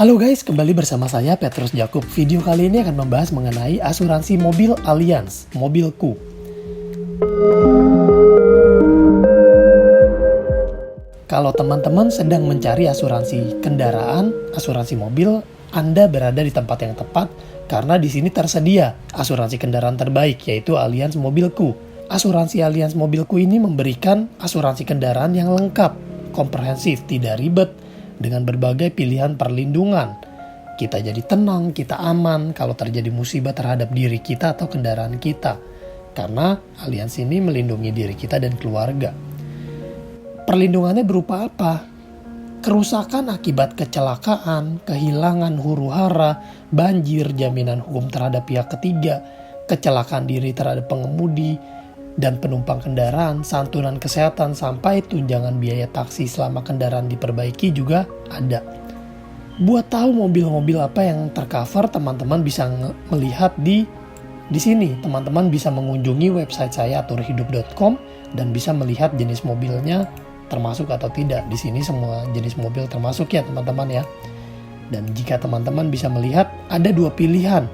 Halo guys, kembali bersama saya Petrus Jakub. Video kali ini akan membahas mengenai asuransi mobil Allianz, mobilku. Kalau teman-teman sedang mencari asuransi kendaraan, asuransi mobil, Anda berada di tempat yang tepat karena di sini tersedia asuransi kendaraan terbaik, yaitu Allianz Mobilku. Asuransi Allianz Mobilku ini memberikan asuransi kendaraan yang lengkap, komprehensif, tidak ribet, dengan berbagai pilihan perlindungan. Kita jadi tenang, kita aman kalau terjadi musibah terhadap diri kita atau kendaraan kita. Karena Allianz ini melindungi diri kita dan keluarga. Perlindungannya berupa apa? Kerusakan akibat kecelakaan, kehilangan huru-hara, banjir, jaminan hukum terhadap pihak ketiga, kecelakaan diri terhadap pengemudi dan penumpang kendaraan, santunan kesehatan, sampai tunjangan biaya taksi selama kendaraan diperbaiki juga ada. Buat tahu mobil-mobil apa yang tercover, teman-teman bisa melihat di sini. Teman-teman bisa mengunjungi website saya aturhidup.com dan bisa melihat jenis mobilnya termasuk atau tidak. Di sini semua jenis mobil termasuk ya teman-teman ya. Dan jika teman-teman bisa melihat, ada dua pilihan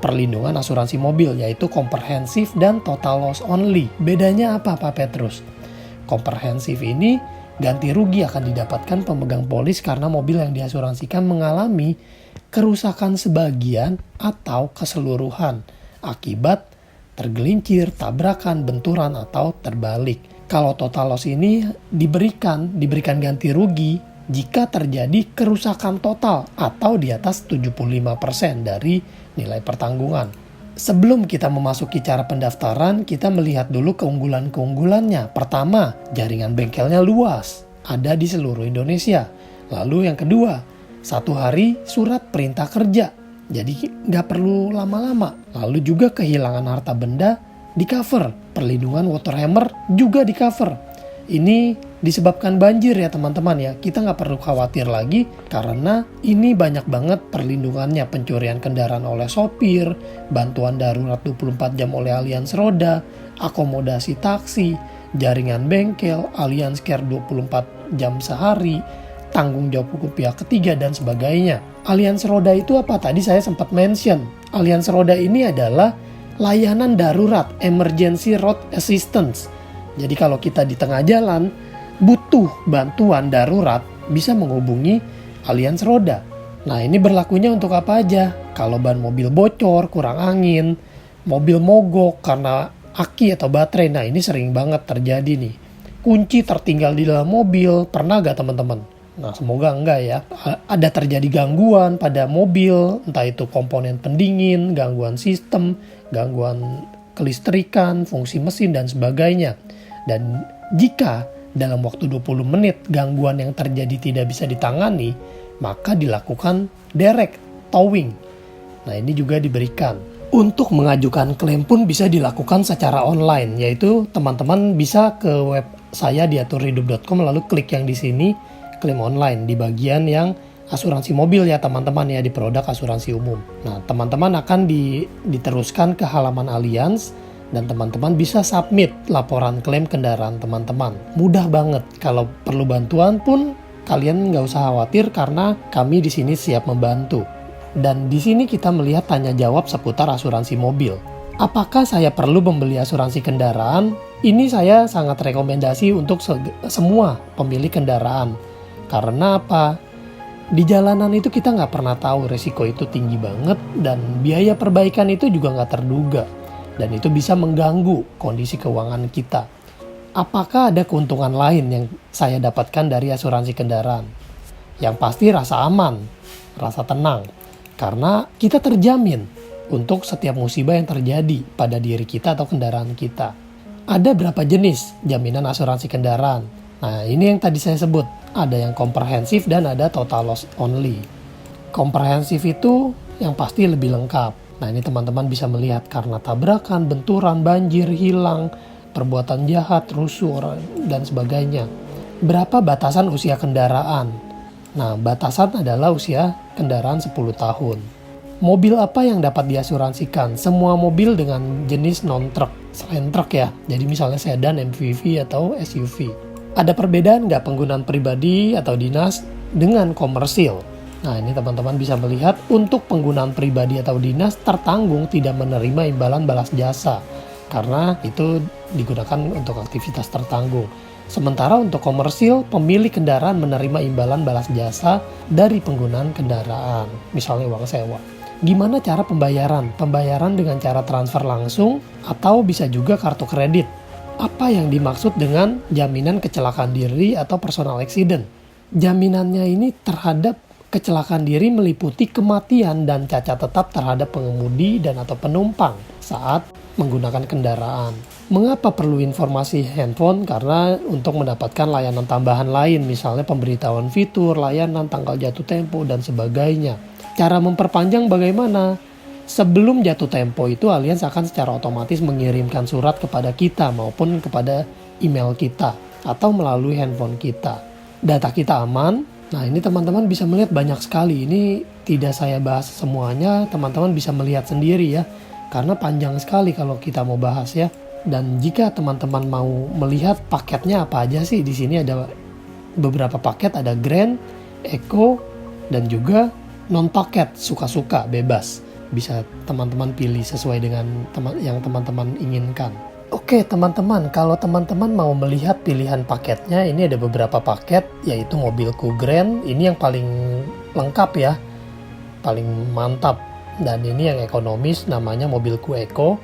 perlindungan asuransi mobil, yaitu komprehensif dan total loss only. Bedanya apa Pak Petrus? Komprehensif ini ganti rugi akan didapatkan pemegang polis karena mobil yang diasuransikan mengalami kerusakan sebagian atau keseluruhan akibat tergelincir, tabrakan, benturan, atau terbalik. Kalau total loss ini diberikan ganti rugi jika terjadi kerusakan total atau di atas 75% dari nilai pertanggungan. Sebelum kita memasuki cara pendaftaran, kita melihat dulu keunggulan-keunggulannya. Pertama, jaringan bengkelnya luas, ada di seluruh Indonesia. Lalu yang kedua, 1 hari surat perintah kerja, jadi nggak perlu lama-lama. Lalu juga kehilangan harta benda di cover, perlindungan waterhammer juga di cover. Ini disebabkan banjir ya teman-teman ya, kita nggak perlu khawatir lagi karena ini banyak banget perlindungannya. Pencurian kendaraan oleh sopir, bantuan darurat 24 jam oleh Allianz Roda, akomodasi taksi, jaringan bengkel, Allianz Care 24 jam sehari, tanggung jawab hukum pihak ketiga dan sebagainya. Allianz Roda itu apa? Tadi saya sempat mention. Allianz Roda ini adalah layanan darurat, emergency road assistance. Jadi kalau kita di tengah jalan butuh bantuan darurat, bisa menghubungi Allianz Roda. Nah, ini berlakunya untuk apa aja? Kalau ban mobil bocor, kurang angin, mobil mogok karena aki atau baterai. Nah, ini sering banget terjadi nih. Kunci tertinggal di dalam mobil, pernah gak teman-teman? Nah, semoga enggak ya. Ada terjadi gangguan pada mobil, entah itu komponen pendingin, gangguan sistem, gangguan kelistrikan, fungsi mesin, dan sebagainya. Dan jika dalam waktu 20 menit gangguan yang terjadi tidak bisa ditangani, maka dilakukan direct towing. Nah, ini juga diberikan. Untuk mengajukan klaim pun bisa dilakukan secara online, yaitu teman-teman bisa ke web saya di aturhidup.com, lalu klik yang di sini, klaim online, di bagian yang asuransi mobil ya teman-teman ya, di produk asuransi umum. Nah, teman-teman akan diteruskan ke halaman Allianz dan teman-teman bisa submit laporan klaim kendaraan teman-teman. Mudah banget. Kalau perlu bantuan pun kalian nggak usah khawatir karena kami di sini siap membantu. Dan di sini kita melihat tanya jawab seputar asuransi mobil. Apakah saya perlu membeli asuransi kendaraan? Ini saya sangat rekomendasi untuk semua pemilik kendaraan. Karena apa? Di jalanan itu kita nggak pernah tahu, resiko itu tinggi banget dan biaya perbaikan itu juga nggak terduga. Dan itu bisa mengganggu kondisi keuangan kita. Apakah ada keuntungan lain yang saya dapatkan dari asuransi kendaraan? Yang pasti rasa aman, rasa tenang. Karena kita terjamin untuk setiap musibah yang terjadi pada diri kita atau kendaraan kita. Ada berapa jenis jaminan asuransi kendaraan? Nah, ini yang tadi saya sebut. Ada yang komprehensif dan ada total loss only. Komprehensif itu yang pasti lebih lengkap. Nah, ini teman-teman bisa melihat karena tabrakan, benturan, banjir, hilang, perbuatan jahat, rusuh, dan sebagainya. Berapa batasan usia kendaraan? Nah, batasan adalah usia kendaraan 10 tahun. Mobil apa yang dapat diasuransikan? Semua mobil dengan jenis non-truk, selain truk ya. Jadi misalnya sedan, MPV, atau SUV. Ada perbedaan nggak penggunaan pribadi atau dinas dengan komersil? Nah, ini teman-teman bisa melihat untuk penggunaan pribadi atau dinas tertanggung tidak menerima imbalan balas jasa karena itu digunakan untuk aktivitas tertanggung. Sementara untuk komersil, pemilik kendaraan menerima imbalan balas jasa dari penggunaan kendaraan, misalnya uang sewa. Gimana cara pembayaran? Pembayaran dengan cara transfer langsung atau bisa juga kartu kredit. Apa yang dimaksud dengan jaminan kecelakaan diri atau personal accident? Jaminannya ini terhadap kecelakaan diri meliputi kematian dan cacat tetap terhadap pengemudi dan atau penumpang saat menggunakan kendaraan. Mengapa perlu informasi handphone? Karena untuk mendapatkan layanan tambahan lain, misalnya pemberitahuan fitur, layanan, tanggal jatuh tempo, dan sebagainya. Cara memperpanjang bagaimana? Sebelum jatuh tempo itu Allianz akan secara otomatis mengirimkan surat kepada kita maupun kepada email kita atau melalui handphone kita. Data kita aman. Nah, ini teman-teman bisa melihat banyak sekali. Ini tidak saya bahas semuanya, teman-teman bisa melihat sendiri ya. Karena panjang sekali kalau kita mau bahas ya. Dan jika teman-teman mau melihat paketnya apa aja sih, di sini ada beberapa paket, ada Grand, Eco, dan juga non-paket, suka-suka, bebas. Bisa teman-teman pilih sesuai dengan yang teman-teman inginkan. Oke teman-teman, kalau teman-teman mau melihat pilihan paketnya, ini ada beberapa paket, yaitu mobilku Grand, ini yang paling lengkap ya, paling mantap. Dan ini yang ekonomis, namanya mobilku Eco.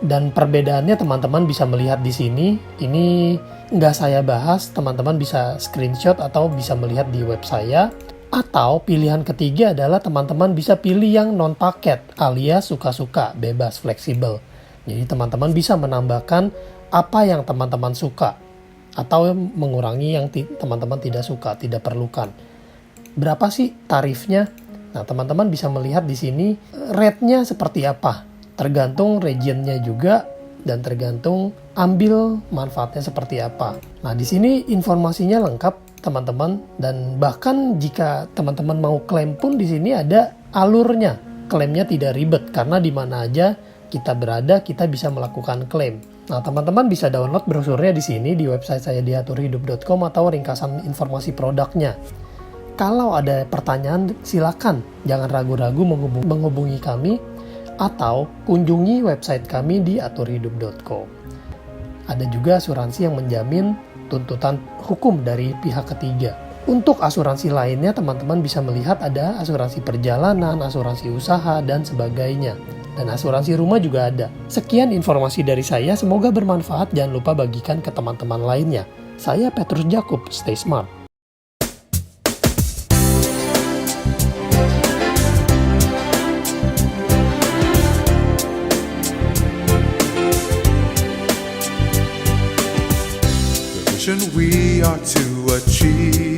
Dan perbedaannya teman-teman bisa melihat di sini. Ini nggak saya bahas, teman-teman bisa screenshot atau bisa melihat di web saya. Atau pilihan ketiga adalah teman-teman bisa pilih yang non paket alias suka-suka, bebas, fleksibel. Jadi teman-teman bisa menambahkan apa yang teman-teman suka atau mengurangi yang teman-teman tidak suka, tidak perlukan. Berapa sih tarifnya? Nah, teman-teman bisa melihat di sini rate-nya seperti apa. Tergantung regionnya juga dan tergantung ambil manfaatnya seperti apa. Nah, di sini informasinya lengkap teman-teman, dan bahkan jika teman-teman mau klaim pun di sini ada alurnya. Klaimnya tidak ribet karena di mana aja kita berada kita bisa melakukan klaim. Nah, teman-teman bisa download brosurnya di sini di website saya diaturhidup.com atau ringkasan informasi produknya. Kalau ada pertanyaan silakan, jangan ragu-ragu menghubungi kami atau kunjungi website kami di aturhidup.com. Ada juga asuransi yang menjamin tuntutan hukum dari pihak ketiga. Untuk asuransi lainnya teman-teman bisa melihat ada asuransi perjalanan, asuransi usaha, dan sebagainya. Dan asuransi rumah juga ada. Sekian informasi dari saya, semoga bermanfaat. Jangan lupa bagikan ke teman-teman lainnya. Saya Petrus Jakub, stay smart. We are to achieve